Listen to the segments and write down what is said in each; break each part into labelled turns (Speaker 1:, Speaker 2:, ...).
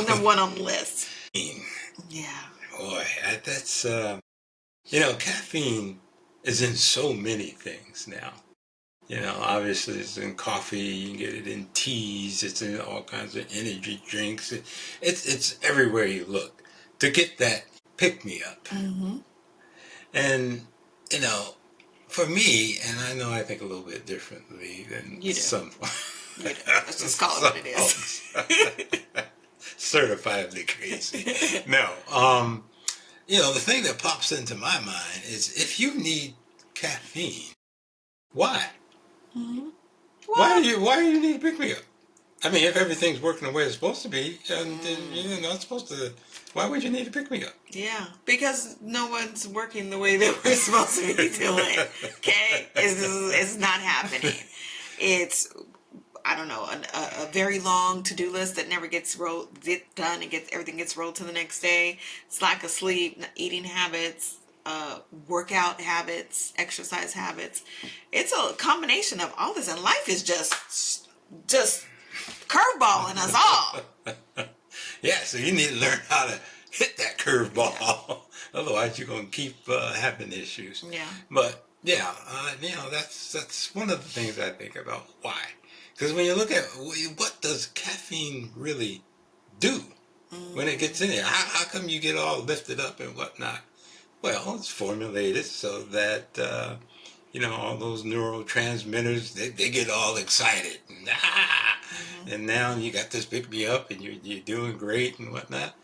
Speaker 1: number one on the list. Yeah.
Speaker 2: Boy, that's caffeine is in so many things now. Obviously it's in coffee, you can get it in teas, it's in all kinds of energy drinks. It's everywhere you look to get that pick me up.
Speaker 1: Mm-hmm.
Speaker 2: And for me, and I know I think a little bit differently than
Speaker 1: you do.
Speaker 2: some.
Speaker 1: You do. Let's just call it what it is.
Speaker 2: Certifiably crazy. No. The thing that pops into my mind is if you need caffeine, why?
Speaker 1: Mm-hmm.
Speaker 2: Why do you need to pick me up? I mean, if everything's working the way it's supposed to be, and you're not supposed to, why would you need to pick me up?
Speaker 1: Yeah, because no one's working the way that we're supposed to be doing. Okay, it's not happening. It's, I don't know, a very long to-do list that never gets done, and everything gets rolled to the next day. It's lack of sleep, eating habits, workout habits, exercise habits. It's a combination of all this, and life is just curveballing us all.
Speaker 2: Yeah, so you need to learn how to hit that curveball. Yeah. Otherwise, you're going to keep having issues.
Speaker 1: Yeah.
Speaker 2: But yeah, that's one of the things I think about. Why? Because when you look at what does caffeine really do when it gets in there, how come you get all lifted up and whatnot? Well, it's formulated so that all those neurotransmitters they get all excited and now you got this pick me up and you're doing great and whatnot.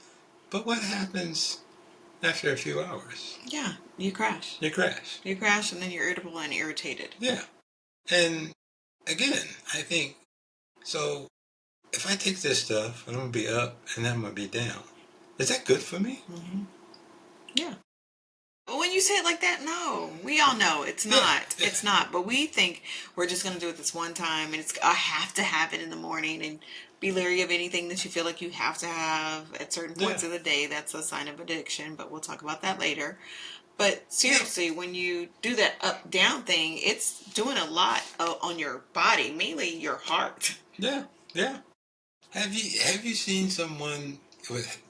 Speaker 2: But what happens after a few hours?
Speaker 1: Yeah, you crash.
Speaker 2: You crash.
Speaker 1: You crash, and then you're irritable and irritated.
Speaker 2: Yeah, and again, I think so. If I take this stuff, I'm gonna be up and then I'm gonna be down. Is that good for me?
Speaker 1: Mm-hmm. Yeah. When you say it like that, no. We all know it's not. Yeah. It's not. But we think we're just going to do it this one time, and I have to have it in the morning, and be leery of anything that you feel like you have to have at certain points of the day. That's a sign of addiction, but we'll talk about that later. But seriously, when you do that up-down thing, it's doing a lot on your body, mainly your heart.
Speaker 2: Yeah, yeah. Have you seen someone with,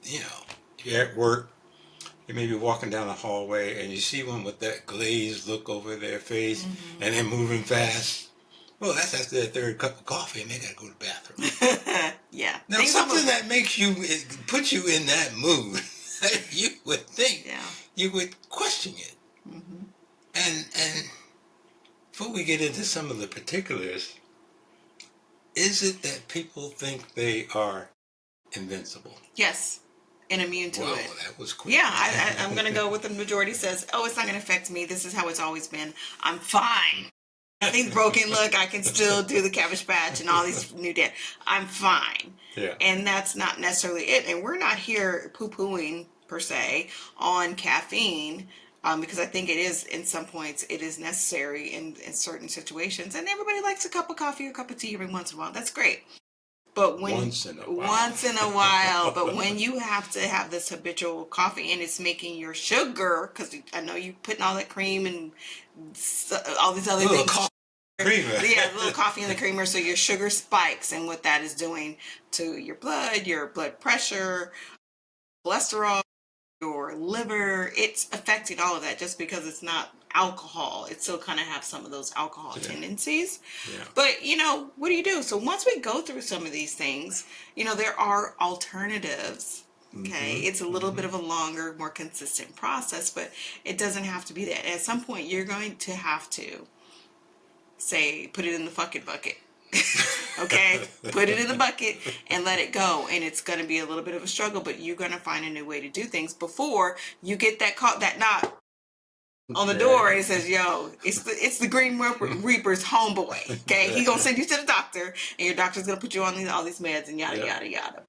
Speaker 2: you're at work, you may be walking down a hallway and you see one with that glazed look over their face and they're moving fast? Well, that's after their third cup of coffee and they got to go to the bathroom.
Speaker 1: Yeah.
Speaker 2: Now, something that puts you in that mood, you would think you would question it. Mm-hmm. And before we get into some of the particulars, is it that people think they are invincible?
Speaker 1: Yes. And immune to it.
Speaker 2: Wow, that was quick.
Speaker 1: Yeah, I'm going to go with the majority says, oh, it's not going to affect me. This is how it's always been. I'm fine. Nothing's broken. Look, I can still do the Cabbage Patch and all these new dance. I'm fine.
Speaker 2: Yeah.
Speaker 1: And that's not necessarily it. And we're not here poo-pooing, per se, on caffeine, because I think it is, in some points, it is necessary in certain situations. And everybody likes a cup of coffee or a cup of tea every once in a while. That's great. But
Speaker 2: once in a
Speaker 1: while, but when you have to have this habitual coffee and it's making your sugar, because I know you putting all that cream and all these other things.
Speaker 2: Creamer.
Speaker 1: Yeah, a little coffee in the creamer, so your sugar spikes, and what that is doing to your blood pressure, cholesterol, your liver, it's affecting all of that. Just because it's not alcohol, it still kind of have some of those alcohol tendencies. Yeah. But what do you do? So once we go through some of these things, there are alternatives. Okay, it's a little bit of a longer, more consistent process, but it doesn't have to be that. At some point, you're going to have to say, put it in the fucking bucket. Okay, put it in the bucket and let it go, and it's going to be a little bit of a struggle, but you're going to find a new way to do things before you get that knock on the door and it says, yo, it's the Green Reaper's homeboy. Okay, he's gonna send you to the doctor, and your doctor's gonna put you on all these meds and yada yada yada.